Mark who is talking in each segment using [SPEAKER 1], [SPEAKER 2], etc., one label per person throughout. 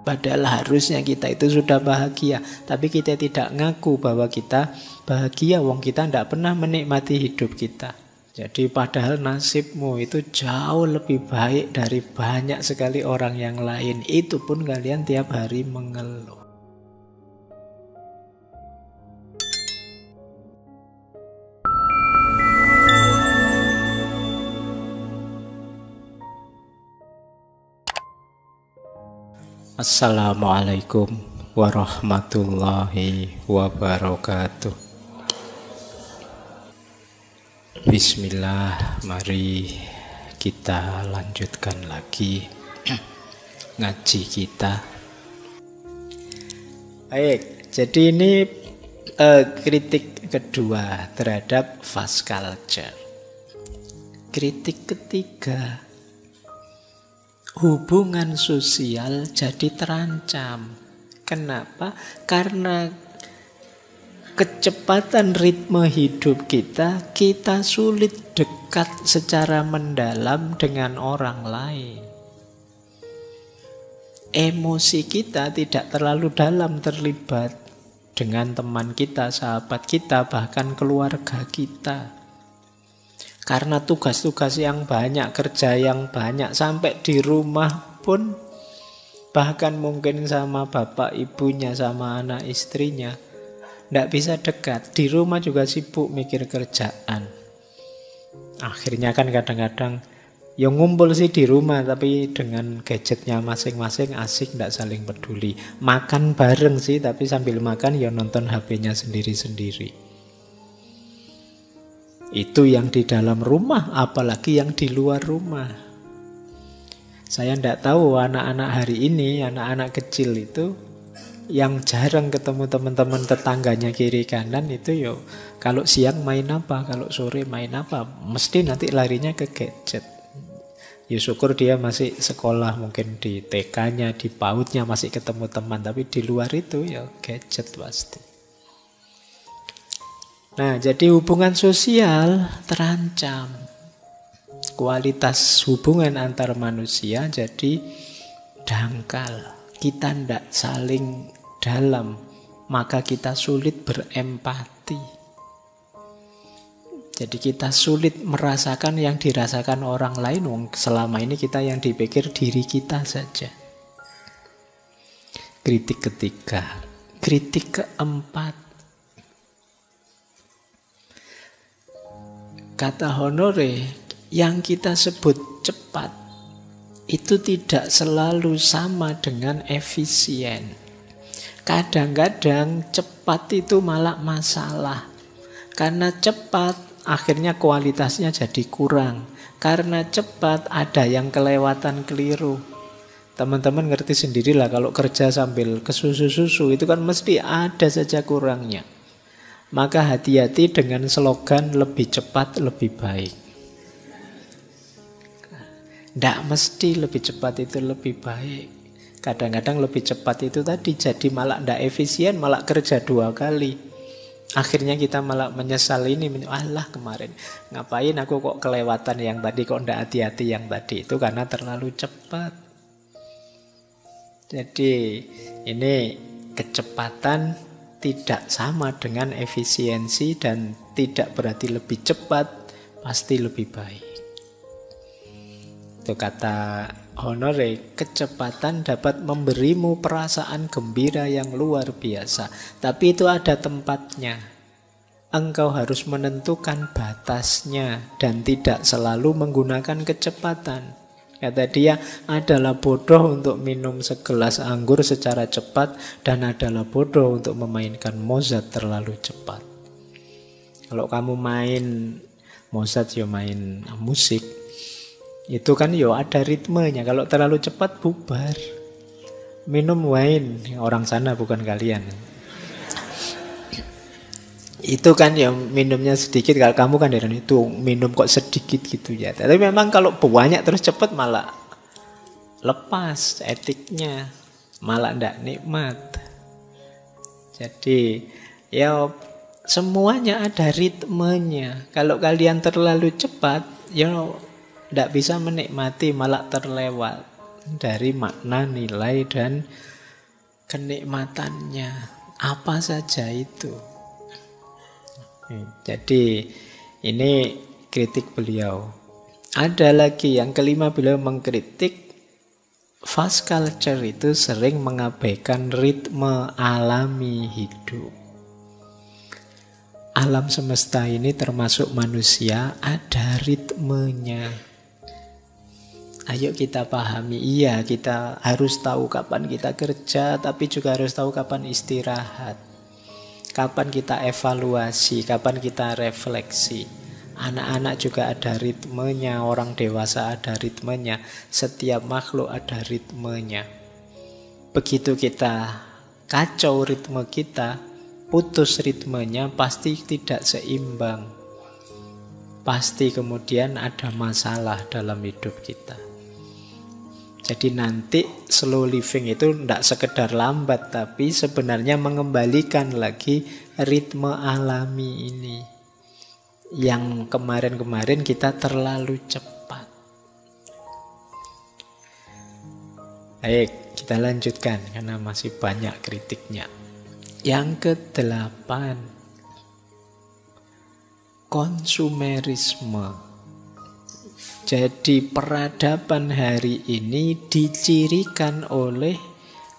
[SPEAKER 1] Padahal harusnya kita itu sudah bahagia, tapi kita tidak ngaku bahwa kita bahagia, wong kita tidak pernah menikmati hidup kita. Jadi padahal nasibmu itu jauh lebih baik dari banyak sekali orang yang lain. Itu pun kalian tiap hari mengeluh. Assalamualaikum warahmatullahi wabarakatuh. Bismillah, mari kita lanjutkan lagi ngaji kita. Baik, jadi ini kritik kedua terhadap fast culture. Kritik ketiga, hubungan sosial jadi terancam. Kenapa? Karena kecepatan ritme hidup kita, kita sulit dekat secara mendalam dengan orang lain. Emosi kita tidak terlalu dalam terlibat dengan teman kita, sahabat kita, bahkan keluarga kita. Karena tugas-tugas yang banyak, kerja yang banyak, sampai di rumah pun, bahkan mungkin sama bapak ibunya, sama anak istrinya, tidak bisa dekat. Di rumah juga sibuk mikir kerjaan. Akhirnya kan kadang-kadang ya ngumpul sih di rumah, tapi dengan gadgetnya masing-masing, asik, tidak saling peduli. Makan bareng sih, tapi sambil makan ya nonton HP-nya sendiri-sendiri. Itu yang di dalam rumah, apalagi yang di luar rumah. Saya tidak tahu anak-anak hari ini, anak-anak kecil itu yang jarang ketemu teman-teman tetangganya kiri kanan itu yo, kalau siang main apa, kalau sore main apa, mesti nanti larinya ke gadget. Ya syukur dia masih sekolah, mungkin di TK-nya, di PAUD-nya masih ketemu teman, tapi di luar itu ya gadget pasti. Nah, jadi hubungan sosial terancam. Kualitas hubungan antar manusia jadi dangkal. Kita tidak saling dalam, maka kita sulit berempati. Jadi kita sulit merasakan yang dirasakan orang lain. Selama ini kita yang dipikir diri kita saja. Kritik ketiga. Kritik keempat. Kata Honore, yang kita sebut cepat itu tidak selalu sama dengan efisien. Kadang-kadang cepat itu malah masalah. Karena cepat akhirnya kualitasnya jadi kurang. Karena cepat ada yang kelewatan keliru. Teman-teman ngerti sendirilah kalau kerja sambil kesusu-susu itu kan mesti ada saja kurangnya. Maka hati-hati dengan slogan lebih cepat lebih baik. Tidak mesti lebih cepat itu lebih baik. Kadang-kadang lebih cepat itu tadi jadi malah tidak efisien, malah kerja 2 kali. Akhirnya kita malah menyesal ini. Allah kemarin ngapain aku kok kelewatan yang tadi, kok tidak hati-hati yang tadi. Itu karena terlalu cepat. Jadi ini kecepatan tidak sama dengan efisiensi dan tidak berarti lebih cepat pasti lebih baik. Itu kata Honore, kecepatan dapat memberimu perasaan gembira yang luar biasa, tapi itu ada tempatnya. Engkau harus menentukan batasnya dan tidak selalu menggunakan kecepatan. Kata dia, adalah bodoh untuk minum segelas anggur secara cepat dan adalah bodoh untuk memainkan Mozart terlalu cepat. Kalau kamu main Mozart, ya main musik, itu kan ya ada ritmenya. Kalau terlalu cepat bubar. Minum wine, orang sana bukan kalian. Itu kan ya minumnya sedikit, kalau kamu kan dari itu minum kok sedikit gitu ya. Tapi memang kalau banyak terus cepat malah lepas etiknya, malah ndak nikmat. Jadi ya semuanya ada ritmenya. Kalau kalian terlalu cepat ya ndak bisa menikmati, malah terlewat. dari makna, nilai, dan kenikmatannya. Apa saja itu. Jadi ini kritik beliau. Ada lagi yang kelima, beliau mengkritik fast culture itu sering mengabaikan ritme alami hidup. Alam semesta ini termasuk manusia ada ritmenya. Ayo kita pahami, iya kita harus tahu kapan kita kerja, tapi juga harus tahu kapan istirahat. Kapan kita evaluasi, kapan kita refleksi. Anak-anak juga ada ritmenya, orang dewasa ada ritmenya, setiap makhluk ada ritmenya. Begitu kita kacau ritme kita, putus ritmenya, pasti tidak seimbang. Pasti kemudian ada masalah dalam hidup kita. Jadi nanti slow living itu tidak sekedar lambat, tapi sebenarnya mengembalikan lagi ritme alami ini. Yang kemarin-kemarin kita terlalu cepat. Baik, kita lanjutkan karena masih banyak kritiknya. Yang ke-8, konsumerisme. Jadi peradaban hari ini dicirikan oleh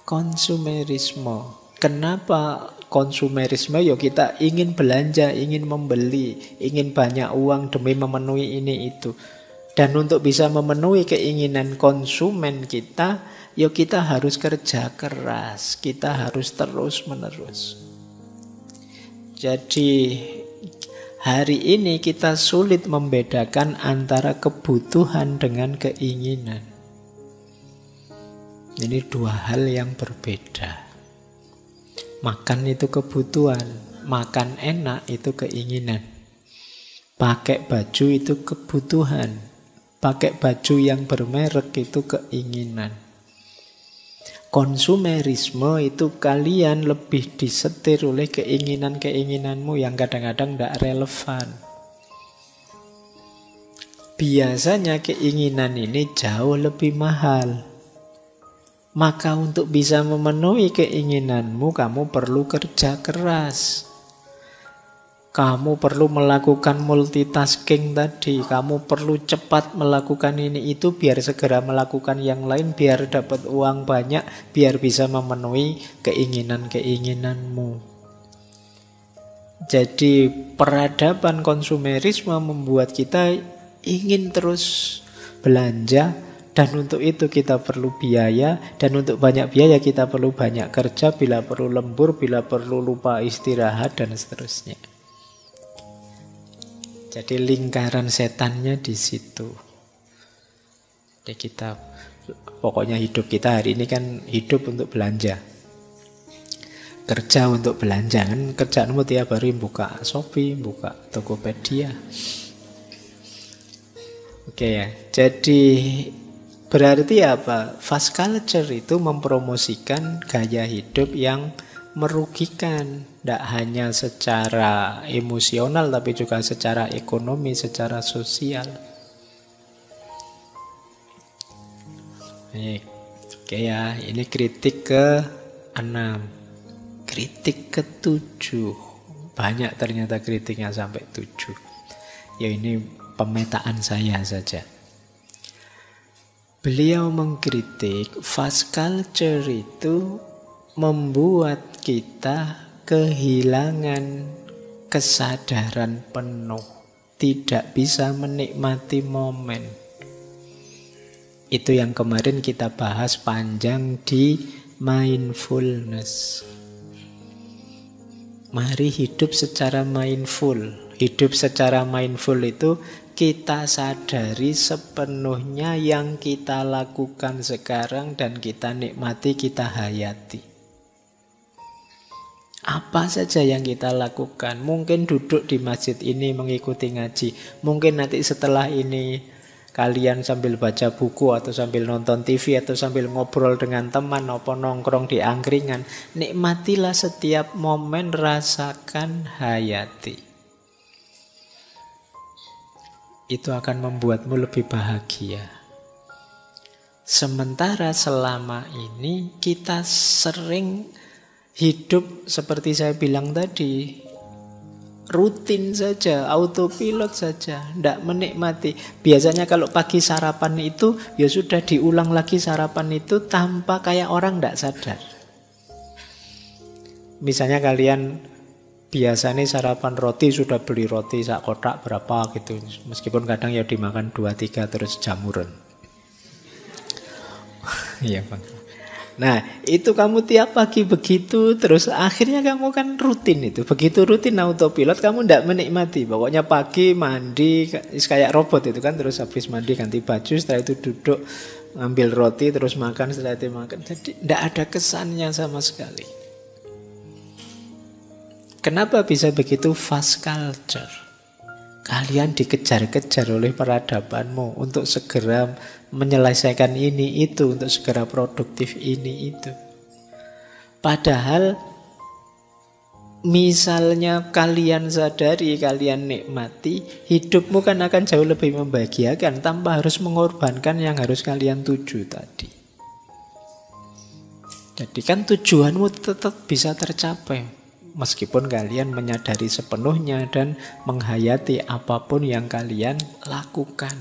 [SPEAKER 1] konsumerisme. Kenapa konsumerisme? Ya kita ingin belanja, ingin membeli, ingin banyak uang demi memenuhi ini itu. Dan untuk bisa memenuhi keinginan konsumen kita, ya kita harus kerja keras, kita harus terus-menerus. Jadi hari ini kita sulit membedakan antara kebutuhan dengan keinginan. Ini dua hal yang berbeda. Makan itu kebutuhan, makan enak itu keinginan. Pakai baju itu kebutuhan, pakai baju yang bermerek itu keinginan. Konsumerisme itu kalian lebih disetir oleh keinginan-keinginanmu yang kadang-kadang tidak relevan. Biasanya keinginan ini jauh lebih mahal. Maka untuk bisa memenuhi keinginanmu, kamu perlu kerja keras. Kamu perlu melakukan multitasking tadi. Kamu perlu cepat melakukan ini itu biar segera melakukan yang lain, biar dapat uang banyak, biar bisa memenuhi keinginan-keinginanmu. Jadi peradaban konsumerisme membuat kita ingin terus belanja, dan untuk itu kita perlu biaya, dan untuk banyak biaya kita perlu banyak kerja, bila perlu lembur, bila perlu lupa istirahat, dan seterusnya. Jadi lingkaran setannya di situ. Jadi kita, pokoknya hidup kita hari ini kan hidup untuk belanja. Kerja untuk belanja, kan kerjaanmu tiap hari buka Shopee, buka Tokopedia. Oke ya, jadi berarti apa? Fast culture itu mempromosikan gaya hidup yang merugikan, tidak hanya secara emosional tapi juga secara ekonomi, secara sosial. Oke ya, ini kritik ke-6. Kritik ke-7. Banyak ternyata kritiknya sampai 7. Ya ini pemetaan saya saja. Beliau mengkritik fast culture itu membuat kita kehilangan kesadaran penuh, tidak bisa menikmati momen. Itu yang kemarin kita bahas panjang di mindfulness. Mari hidup secara mindful. Hidup secara mindful itu kita sadari sepenuhnya yang kita lakukan sekarang dan kita nikmati, kita hayati. Apa saja yang kita lakukan. Mungkin duduk di masjid ini mengikuti ngaji. Mungkin nanti setelah ini kalian sambil baca buku atau sambil nonton TV atau sambil ngobrol dengan teman atau nongkrong di angkringan. Nikmatilah setiap momen, rasakan, hayati. Itu akan membuatmu lebih bahagia. Sementara selama ini kita sering hidup seperti saya bilang tadi, rutin saja, autopilot saja, tidak menikmati. Biasanya kalau pagi sarapan itu, ya sudah diulang lagi sarapan itu tanpa kayak orang tidak sadar. Misalnya kalian biasa nih sarapan roti, sudah beli roti sak kotak berapa gitu. Meskipun kadang ya dimakan 2-3 terus jamuran. Iya Bang. Nah itu kamu tiap pagi begitu, terus akhirnya kamu kan rutin itu. Begitu rutin autopilot, kamu tidak menikmati. Pokoknya pagi mandi kayak robot itu kan, terus habis mandi ganti baju, setelah itu duduk ngambil roti, terus makan, setelah itu makan. Jadi tidak ada kesannya sama sekali. Kenapa bisa begitu? Fast culture. Kalian dikejar-kejar oleh peradabanmu untuk segera menyelesaikan ini itu, untuk segera produktif ini itu. Padahal misalnya kalian sadari, kalian nikmati, hidupmu kan akan jauh lebih membahagiakan tanpa harus mengorbankan yang harus kalian tuju tadi. Jadi kan tujuanmu tetap bisa tercapai meskipun kalian menyadari sepenuhnya dan menghayati apapun yang kalian lakukan.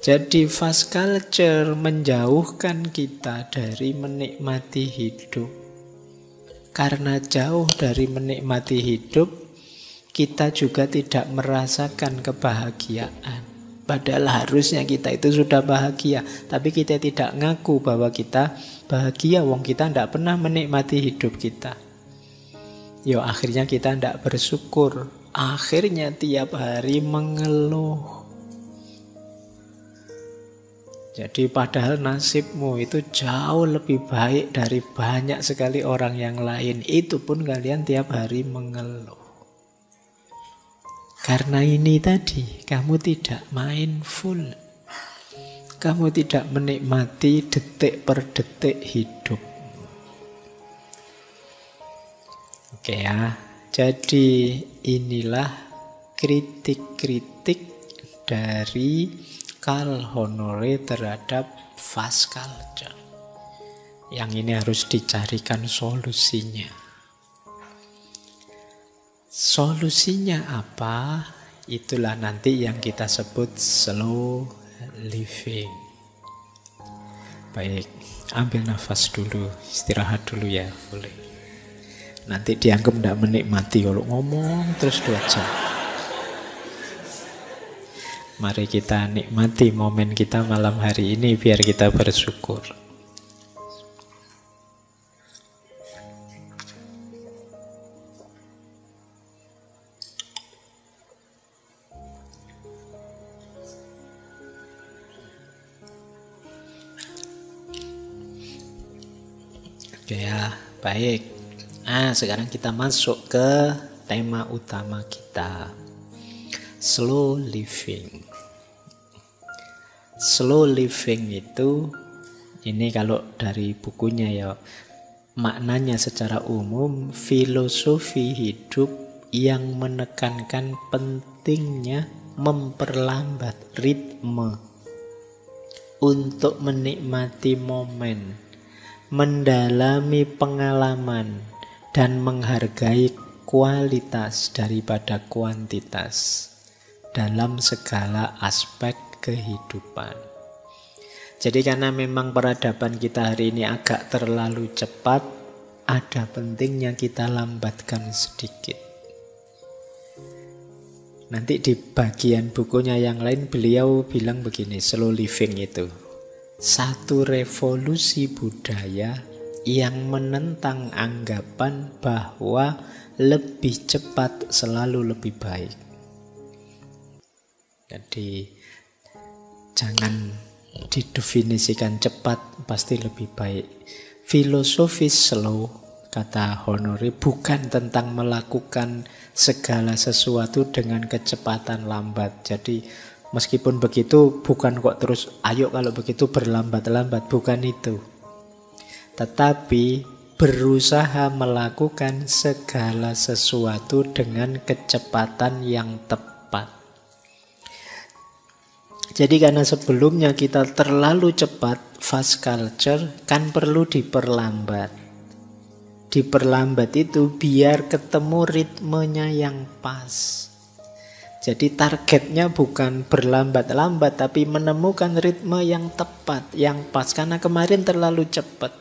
[SPEAKER 1] Jadi fast culture menjauhkan kita dari menikmati hidup. Karena jauh dari menikmati hidup, kita juga tidak merasakan kebahagiaan. Padahal harusnya kita itu sudah bahagia, tapi kita tidak ngaku bahwa kita bahagia, wong kita tidak pernah menikmati hidup kita. Yo akhirnya kita tidak bersyukur, akhirnya tiap hari mengeluh. Jadi padahal nasibmu itu jauh lebih baik dari banyak sekali orang yang lain. Itu pun kalian tiap hari mengeluh. Karena ini tadi, kamu tidak mindful. Kamu tidak menikmati detik per detik hidup. Oke ya, jadi inilah kritik-kritik dari Carl Honore terhadap fast culture. Yang ini harus dicarikan solusinya. Solusinya apa? Itulah nanti yang kita sebut slow living. Baik, ambil nafas dulu, istirahat dulu ya, boleh. Nanti dianggap tidak menikmati kalau ngomong terus 2 jam. Mari kita nikmati momen kita malam hari ini biar kita bersyukur. Oke ya, baik. Nah, sekarang kita masuk ke tema utama kita. Slow living. Slow living itu, ini kalau dari bukunya ya, maknanya secara umum filosofi hidup yang menekankan pentingnya memperlambat ritme untuk menikmati momen, mendalami pengalaman, dan menghargai kualitas daripada kuantitas dalam segala aspek kehidupan. Jadi karena memang peradaban kita hari ini agak terlalu cepat, ada pentingnya kita lambatkan sedikit. Nanti di bagian bukunya yang lain beliau bilang begini, slow living itu satu revolusi budaya yang menentang anggapan bahwa lebih cepat selalu lebih baik. Jadi jangan didefinisikan cepat pasti lebih baik. Filosofis slow, kata Honore, bukan tentang melakukan segala sesuatu dengan kecepatan lambat. Jadi meskipun begitu bukan kok terus ayo kalau begitu berlambat-lambat, bukan itu. Tetapi berusaha melakukan segala sesuatu dengan kecepatan yang tepat. Jadi karena sebelumnya kita terlalu cepat, fast culture kan perlu diperlambat. Diperlambat itu biar ketemu ritmenya yang pas. Jadi targetnya bukan berlambat-lambat, tapi menemukan ritme yang tepat, yang pas. Karena kemarin terlalu cepat.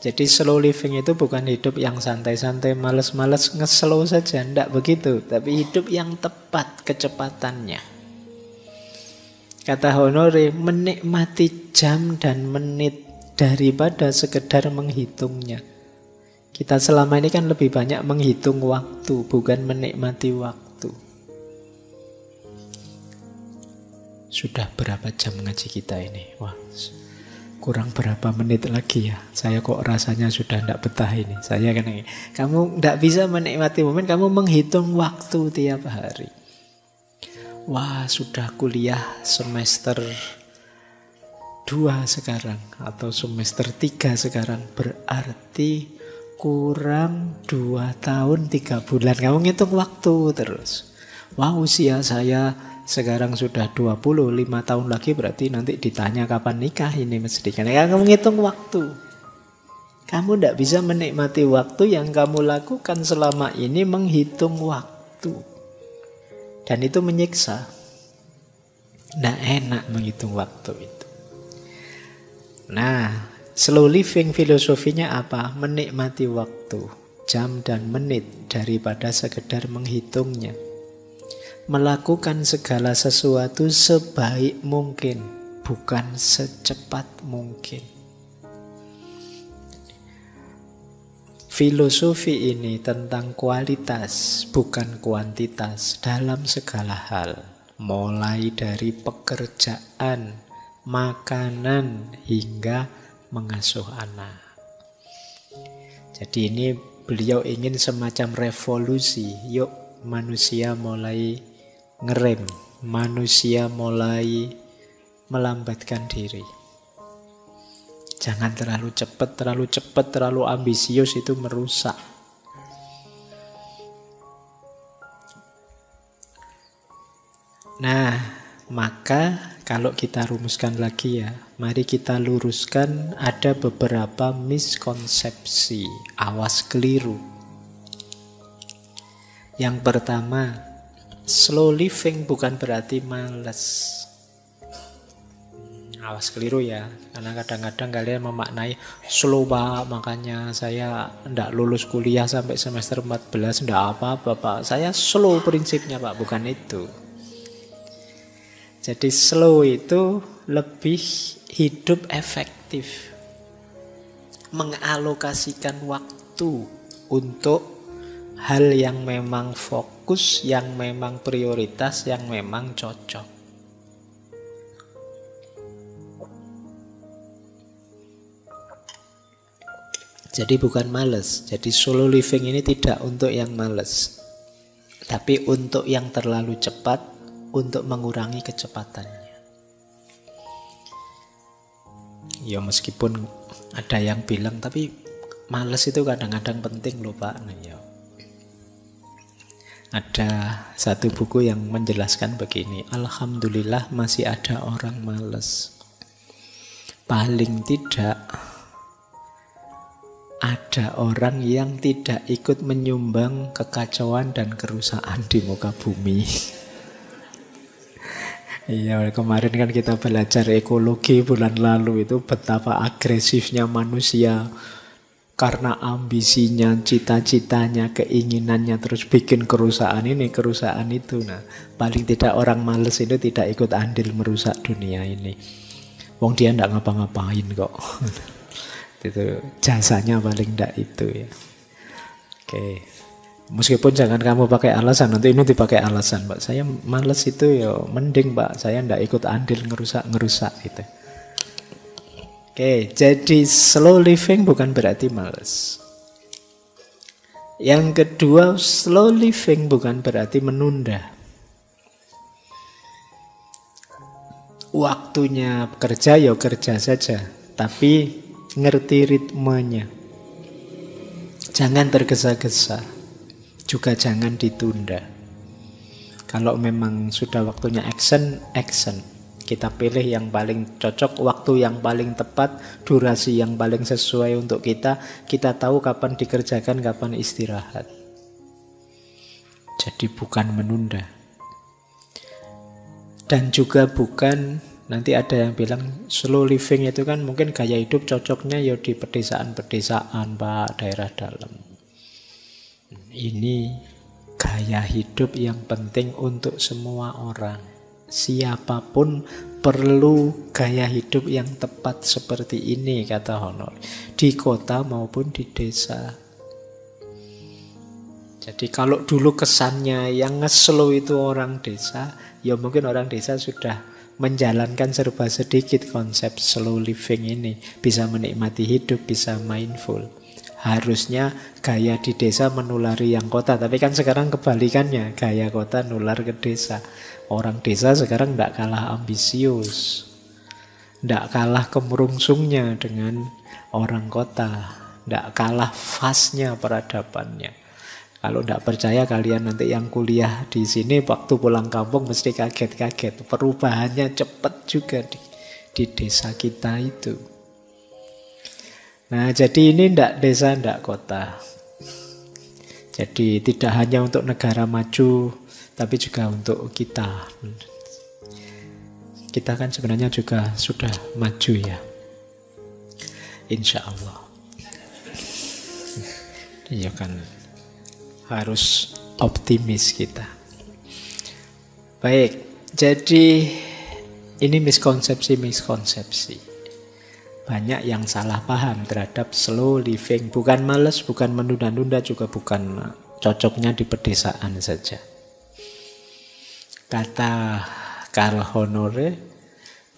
[SPEAKER 1] Jadi slow living itu bukan hidup yang santai-santai, males-males, nge-slow saja. Tidak begitu, tapi hidup yang tepat kecepatannya. Kata Honore, menikmati jam dan menit daripada sekedar menghitungnya. Kita selama ini kan lebih banyak menghitung waktu, bukan menikmati waktu. Sudah berapa jam ngaji kita ini? Wah, kurang berapa menit lagi ya. Saya kok rasanya sudah tidak betah ini. Saya kan ini. Kamu tidak bisa menikmati momen, kamu menghitung waktu tiap hari. Wah, sudah kuliah semester 2 sekarang atau semester 3 sekarang, berarti kurang 2 tahun 3 bulan. Kamu ngitung waktu terus. Wah, usia saya sekarang sudah 25 tahun lagi, berarti nanti ditanya kapan nikah ini mesti. Karena kamu ngitung waktu. Kamu tidak bisa menikmati waktu, yang kamu lakukan selama ini menghitung waktu. Dan itu menyiksa. Tidak enak menghitung waktu itu. Nah, slow living filosofinya apa? Menikmati waktu, jam dan menit, daripada sekedar menghitungnya. Melakukan segala sesuatu sebaik mungkin, bukan secepat mungkin. Filosofi ini tentang kualitas, bukan kuantitas dalam segala hal. Mulai dari pekerjaan, makanan, hingga mengasuh anak. Jadi ini beliau ingin semacam revolusi. Yuk manusia mulai ngerem, manusia mulai melambatkan diri. Jangan terlalu cepat, terlalu ambisius itu merusak. Nah, maka kalau kita rumuskan lagi ya, mari kita luruskan ada beberapa miskonsepsi, awas keliru. Yang pertama, slow living bukan berarti malas. Awas keliru ya, karena kadang-kadang kalian memaknai slow Pak, makanya saya tidak lulus kuliah sampai semester 14, tidak apa-apa Pak. Saya slow prinsipnya Pak, bukan itu. Jadi slow itu lebih hidup efektif, mengalokasikan waktu untuk hal yang memang fokus, yang memang prioritas, yang memang cocok. Jadi bukan males. Jadi slow living ini tidak untuk yang males, tapi untuk yang terlalu cepat, untuk mengurangi kecepatannya. Ya meskipun ada yang bilang, tapi males itu kadang-kadang penting loh Pak. Nah, ya. Ada satu buku yang menjelaskan begini, alhamdulillah masih ada orang males. Paling tidak ada orang yang tidak ikut menyumbang kekacauan dan kerusakan di muka bumi. Iya, kemarin kan kita belajar ekologi bulan lalu itu betapa agresifnya manusia karena ambisinya, cita-citanya, keinginannya terus bikin kerusakan ini, kerusakan itu. Nah, paling tidak orang males itu tidak ikut andil merusak dunia ini. Wong dia ndak ngapa-ngapain kok. Itu jasanya paling tidak itu ya. Oke. Meskipun jangan kamu pakai alasan, nanti ini dipakai alasan, Pak. Saya males itu ya, mending Pak, saya tidak ikut andil ngerusak gitu. Oke, jadi slow living bukan berarti males. Yang kedua, slow living bukan berarti menunda. Waktunya kerja ya kerja saja, tapi ngerti ritmenya. Jangan tergesa-gesa, juga jangan ditunda. Kalau memang sudah waktunya action, action. Kita pilih yang paling cocok, waktu yang paling tepat, durasi yang paling sesuai untuk kita. Kita tahu kapan dikerjakan, kapan istirahat. Jadi bukan menunda. Dan juga bukan, nanti ada yang bilang slow living itu kan mungkin gaya hidup cocoknya ya di pedesaan-pedesaan, Pak, daerah dalam. Ini gaya hidup yang penting untuk semua orang. Siapapun perlu gaya hidup yang tepat seperti ini, kata Honor. Di kota maupun di desa. Jadi kalau dulu kesannya yang nge-slow itu orang desa, ya mungkin orang desa sudah menjalankan serba sedikit konsep slow living ini. Bisa menikmati hidup, bisa mindful. Harusnya gaya di desa menulari yang kota. Tapi kan sekarang kebalikannya. Gaya kota nular ke desa. Orang desa sekarang tidak kalah ambisius. Tidak kalah kemerungsungnya dengan orang kota. Tidak kalah fastnya peradabannya. Kalau tidak percaya kalian nanti yang kuliah di sini waktu pulang kampung mesti kaget-kaget. Perubahannya cepat juga di desa kita itu. Nah, jadi ini tidak desa, tidak kota. Jadi tidak hanya untuk negara maju, tapi juga untuk kita. Kita kan sebenarnya juga sudah maju ya. Insya Allah. Iya kan, harus optimis kita. Baik, jadi ini miskonsepsi. Banyak yang salah paham terhadap slow living. Bukan males, bukan menunda-nunda, juga bukan cocoknya di pedesaan saja. Kata Karl Honore,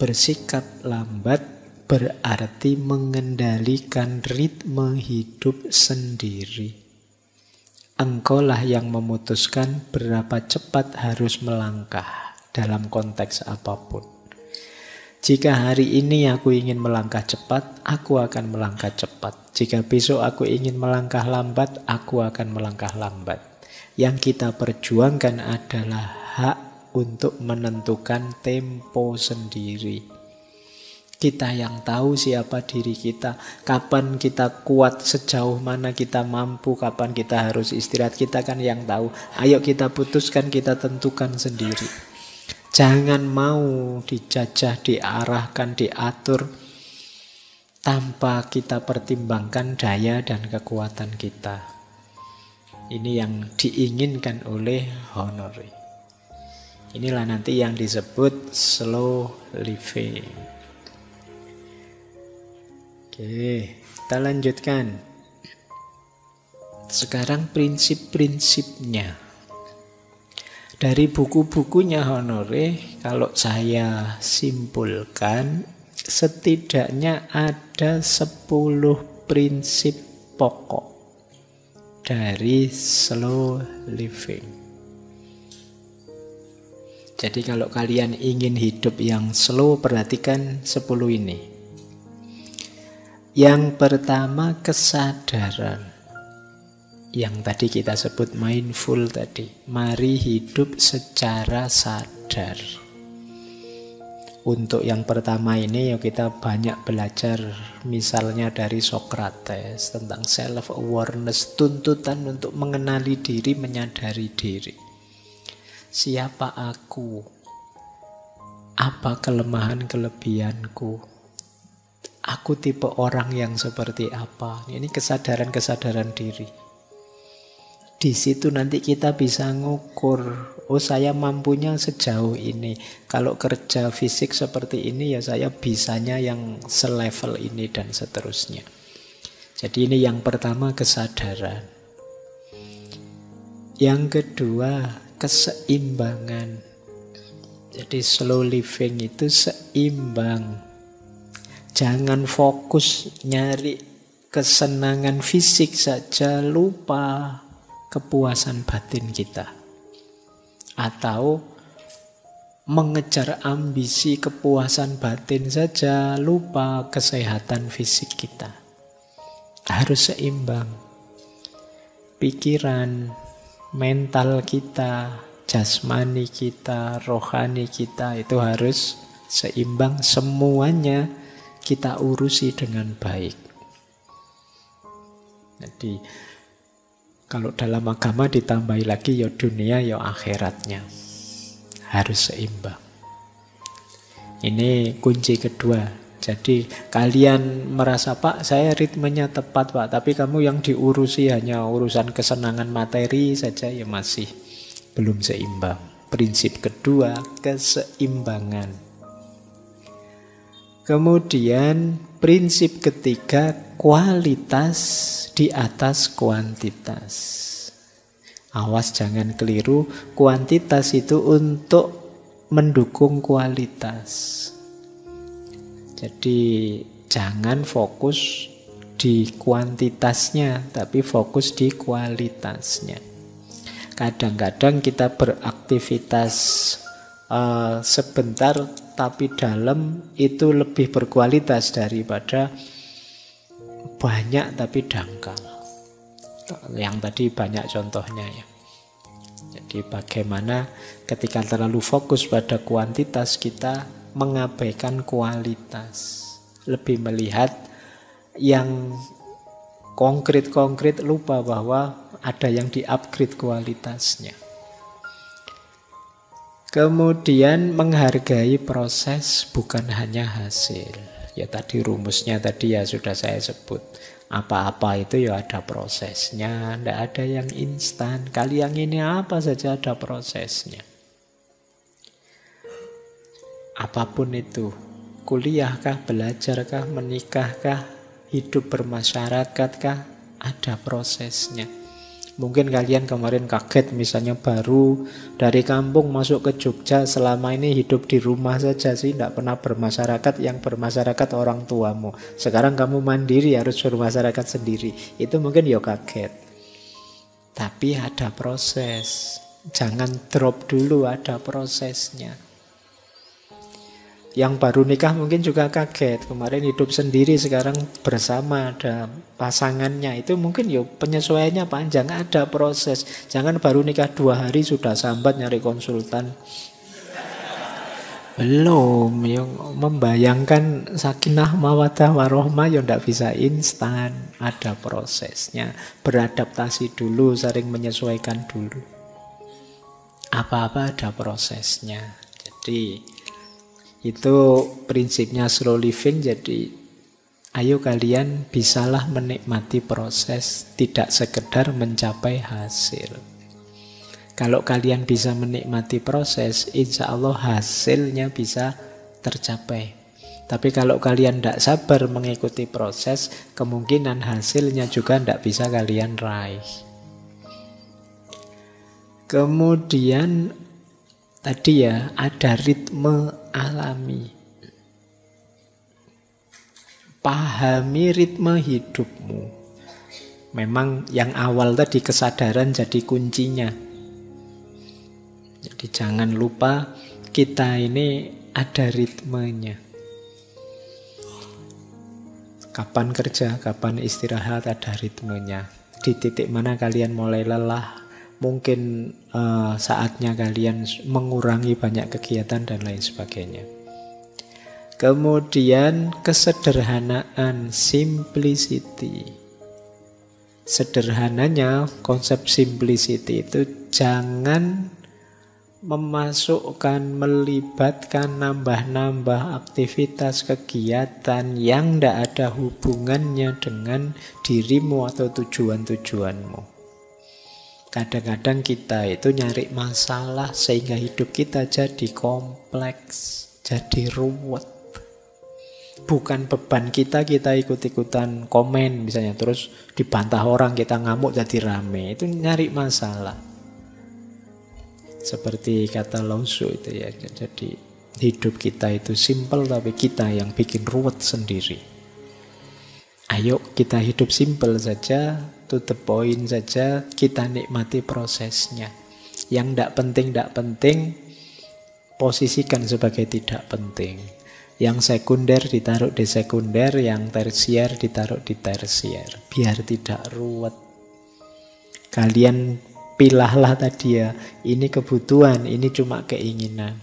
[SPEAKER 1] bersikap lambat berarti mengendalikan ritme hidup sendiri. Engkaulah yang memutuskan berapa cepat harus melangkah dalam konteks apapun. Jika hari ini aku ingin melangkah cepat, aku akan melangkah cepat. Jika besok aku ingin melangkah lambat, aku akan melangkah lambat. Yang kita perjuangkan adalah hak untuk menentukan tempo sendiri. Kita yang tahu siapa diri kita, kapan kita kuat, sejauh mana kita mampu, kapan kita harus istirahat, kita kan yang tahu. Ayo kita putuskan, kita tentukan sendiri. Jangan mau dijajah, diarahkan, diatur tanpa kita pertimbangkan daya dan kekuatan kita. Ini yang diinginkan oleh Honore. Inilah nanti yang disebut slow living. Oke, kita lanjutkan. Sekarang prinsip-prinsipnya. Dari buku-bukunya Honore, kalau saya simpulkan, setidaknya ada 10 prinsip pokok dari slow living. Jadi kalau kalian ingin hidup yang slow, perhatikan 10 ini. Yang pertama, kesadaran. Yang tadi kita sebut mindful tadi. Mari hidup secara sadar. Untuk yang pertama ini ya kita banyak belajar misalnya dari Socrates tentang self-awareness, tuntutan untuk mengenali diri, menyadari diri. Siapa aku? Apa kelemahan-kelebihanku? Aku tipe orang yang seperti apa? Ini kesadaran-kesadaran diri. Di situ nanti kita bisa ngukur, oh saya mampunya sejauh ini. Kalau kerja fisik seperti ini ya saya bisanya yang selevel ini dan seterusnya. Jadi ini yang pertama, kesadaran. Yang kedua, keseimbangan. Jadi slow living itu seimbang. Jangan fokus nyari kesenangan fisik saja, lupa kepuasan batin kita. Atau mengejar ambisi kepuasan batin saja, lupa kesehatan fisik kita. Harus seimbang. Pikiran, mental kita, jasmani kita, rohani kita itu harus seimbang, semuanya kita urusi dengan baik. Jadi kalau dalam agama ditambahi lagi ya dunia ya akhiratnya harus seimbang. Ini kunci kedua. Jadi kalian merasa, Pak, saya ritmenya tepat, Pak, tapi kamu yang diurusi hanya urusan kesenangan materi saja, ya masih belum seimbang. Prinsip kedua, keseimbangan. Kemudian prinsip ketiga, kualitas di atas kuantitas. Awas jangan keliru, kuantitas itu untuk mendukung kualitas. Jadi jangan fokus di kuantitasnya, tapi fokus di kualitasnya. Kadang-kadang kita beraktivitas sebentar tapi dalam itu lebih berkualitas daripada banyak tapi dangkal. Yang tadi banyak contohnya ya. Jadi bagaimana ketika terlalu fokus pada kuantitas kita mengabaikan kualitas, lebih melihat yang konkret-konkret, lupa bahwa ada yang di-upgrade kualitasnya. Kemudian menghargai proses bukan hanya hasil. Ya tadi rumusnya tadi ya sudah saya sebut. Apa-apa itu ya ada prosesnya, tidak ada yang instan. Kali yang ini apa saja ada prosesnya. Apapun itu, kuliahkah, belajarkah, menikahkah, hidup bermasyarakatKah, ada prosesnya. Mungkin kalian kemarin kaget misalnya baru dari kampung masuk ke Jogja, selama ini hidup di rumah saja sih, tidak pernah bermasyarakat, yang bermasyarakat orang tuamu. Sekarang kamu mandiri harus bermasyarakat sendiri. Itu mungkin ya kaget. Tapi ada proses. Jangan drop dulu, ada prosesnya. Yang baru nikah mungkin juga kaget. Kemarin hidup sendiri, sekarang bersama, ada pasangannya. Itu mungkin ya penyesuaiannya panjang, ada proses. Jangan baru nikah 2 hari sudah sambat nyari konsultan. Belum, yang membayangkan sakinah mawaddah warohmah ya tidak bisa instan. Ada prosesnya. Beradaptasi dulu, sering menyesuaikan dulu. Apa-apa ada prosesnya. Jadi itu prinsipnya slow living. Jadi ayo kalian bisalah menikmati proses, tidak sekedar mencapai hasil. Kalau kalian bisa menikmati proses, insya Allah hasilnya bisa tercapai. Tapi kalau kalian tidak sabar mengikuti proses, kemungkinan hasilnya juga tidak bisa kalian raih. Kemudian tadi ya, ada ritme alami. Pahami ritme hidupmu. Memang yang awal tadi kesadaran jadi kuncinya. Jadi jangan lupa kita ini ada ritmenya. Kapan kerja, kapan istirahat, ada ritmenya. Di titik mana kalian mulai lelah, mungkin saatnya kalian mengurangi banyak kegiatan dan lain sebagainya. Kemudian kesederhanaan, simplicity. Sederhananya, konsep simplicity itu jangan memasukkan, melibatkan, nambah-nambah aktivitas kegiatan yang tidak ada hubungannya dengan dirimu atau tujuan-tujuanmu. Kadang-kadang kita itu nyari masalah sehingga hidup kita jadi kompleks, jadi ruwet. Bukan beban kita ikut-ikutan komen misalnya, terus dibantah orang, kita ngamuk jadi rame. Itu nyari masalah. Seperti kata Lao Tzu itu ya, jadi hidup kita itu simple tapi kita yang bikin ruwet sendiri. Ayo kita hidup simple saja, to the point saja, kita nikmati prosesnya. Yang tidak penting, posisikan sebagai tidak penting. Yang sekunder ditaruh di sekunder, yang tersier ditaruh di tersier, biar tidak ruwet. Kalian pilahlah tadi ya, ini kebutuhan, ini cuma keinginan.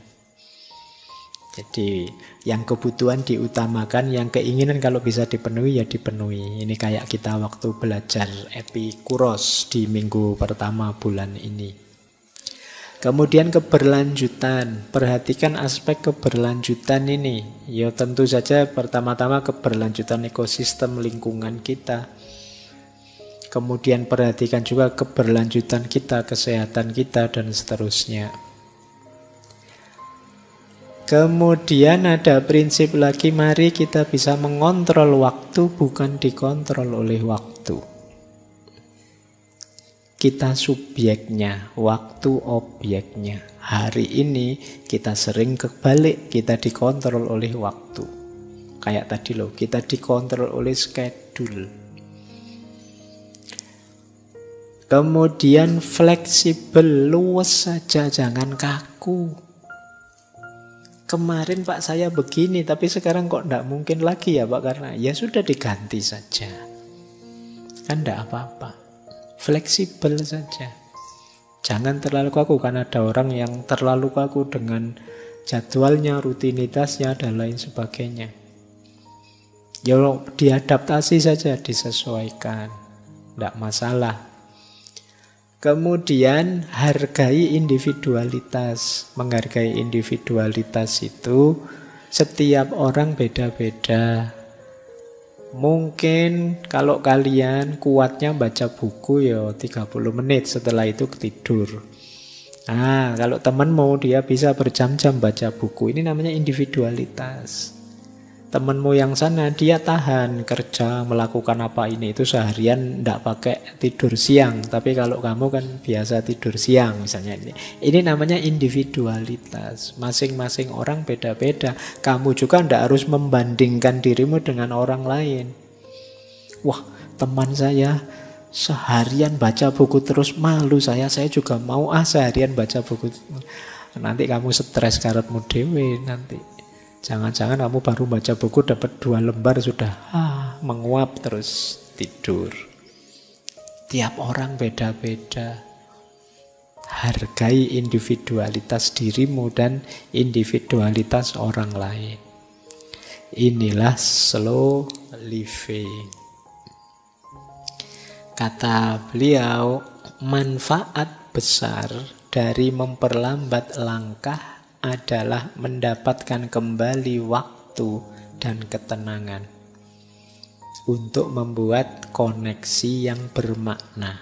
[SPEAKER 1] Jadi yang kebutuhan diutamakan, yang keinginan kalau bisa dipenuhi ya dipenuhi. Ini kayak kita waktu belajar Epikuros di minggu pertama bulan ini. Kemudian keberlanjutan, perhatikan aspek keberlanjutan ini. Ya tentu saja pertama-tama keberlanjutan ekosistem lingkungan kita. Kemudian perhatikan juga keberlanjutan kita, kesehatan kita, dan seterusnya. Kemudian ada prinsip lagi, mari kita bisa mengontrol waktu, bukan dikontrol oleh waktu. Kita subjeknya, waktu objeknya. Hari ini kita sering kebalik, kita dikontrol oleh waktu. Kayak tadi loh, kita dikontrol oleh schedule. Kemudian fleksibel, luwes saja, jangan kaku. Kemarin Pak saya begini, tapi sekarang kok enggak mungkin lagi ya Pak, karena ya sudah diganti saja. Kan enggak apa-apa. Fleksibel saja. Jangan terlalu kaku, karena ada orang yang terlalu kaku dengan jadwalnya, rutinitasnya, dan lain sebagainya. Ya diadaptasi saja, disesuaikan. Enggak masalah. Kemudian hargai individualitas. Menghargai individualitas itu setiap orang beda-beda. Mungkin kalau kalian kuatnya baca buku ya 30 menit, setelah itu tidur. Nah, kalau temanmu dia bisa berjam-jam baca buku, ini namanya individualitas. Temanmu yang sana dia tahan kerja, melakukan apa ini itu seharian ndak pakai tidur siang, tapi kalau kamu kan biasa tidur siang misalnya ini. Ini namanya individualitas. Masing-masing orang beda-beda. Kamu juga ndak harus membandingkan dirimu dengan orang lain. Wah, teman saya seharian baca buku terus, malu saya juga mau seharian baca buku. Nanti kamu stres karepmu dhewe nanti. Jangan-jangan kamu baru baca buku dapat 2 lembar sudah menguap terus tidur. Tiap orang beda-beda. Hargai individualitas dirimu dan individualitas orang lain. Inilah slow living. Kata beliau, manfaat besar dari memperlambat langkah adalah mendapatkan kembali waktu dan ketenangan untuk membuat koneksi yang bermakna,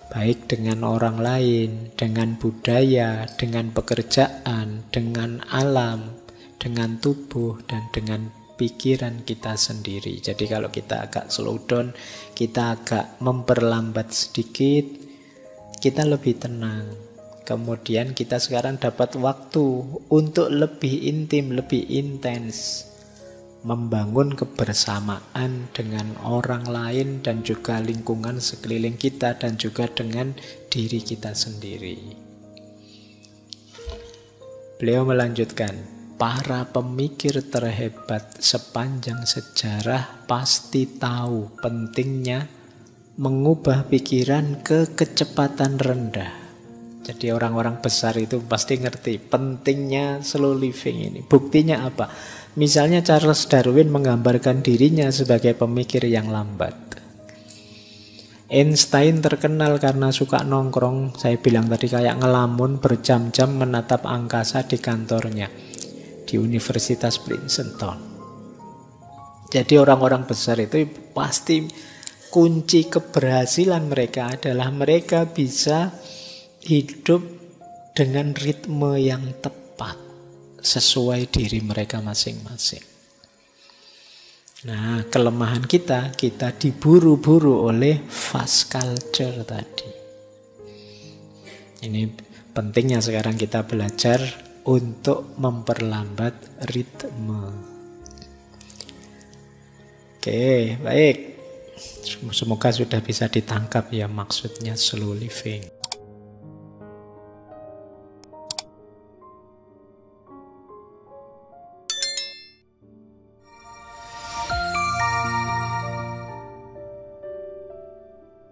[SPEAKER 1] baik dengan orang lain, dengan budaya, dengan pekerjaan, dengan alam, dengan tubuh, dan dengan pikiran kita sendiri. Jadi kalau kita agak slow down, kita agak memperlambat sedikit, kita lebih tenang. Kemudian kita sekarang dapat waktu untuk lebih intim, lebih intens membangun kebersamaan dengan orang lain dan juga lingkungan sekeliling kita dan juga dengan diri kita sendiri. Beliau melanjutkan, para pemikir terhebat sepanjang sejarah pasti tahu pentingnya mengubah pikiran ke kecepatan rendah. Jadi orang-orang besar itu pasti ngerti pentingnya slow living ini. Buktinya apa? Misalnya Charles Darwin menggambarkan dirinya sebagai pemikir yang lambat. Einstein terkenal karena suka nongkrong, saya bilang tadi kayak ngelamun berjam-jam menatap angkasa di kantornya di Universitas Princeton. Jadi orang-orang besar itu pasti kunci keberhasilan mereka adalah mereka bisa hidup dengan ritme yang tepat sesuai diri mereka masing-masing. Nah, kelemahan kita diburu-buru oleh fast culture tadi. Ini pentingnya sekarang kita belajar untuk memperlambat ritme. Oke, baik. Semoga sudah bisa ditangkap ya maksudnya slow living.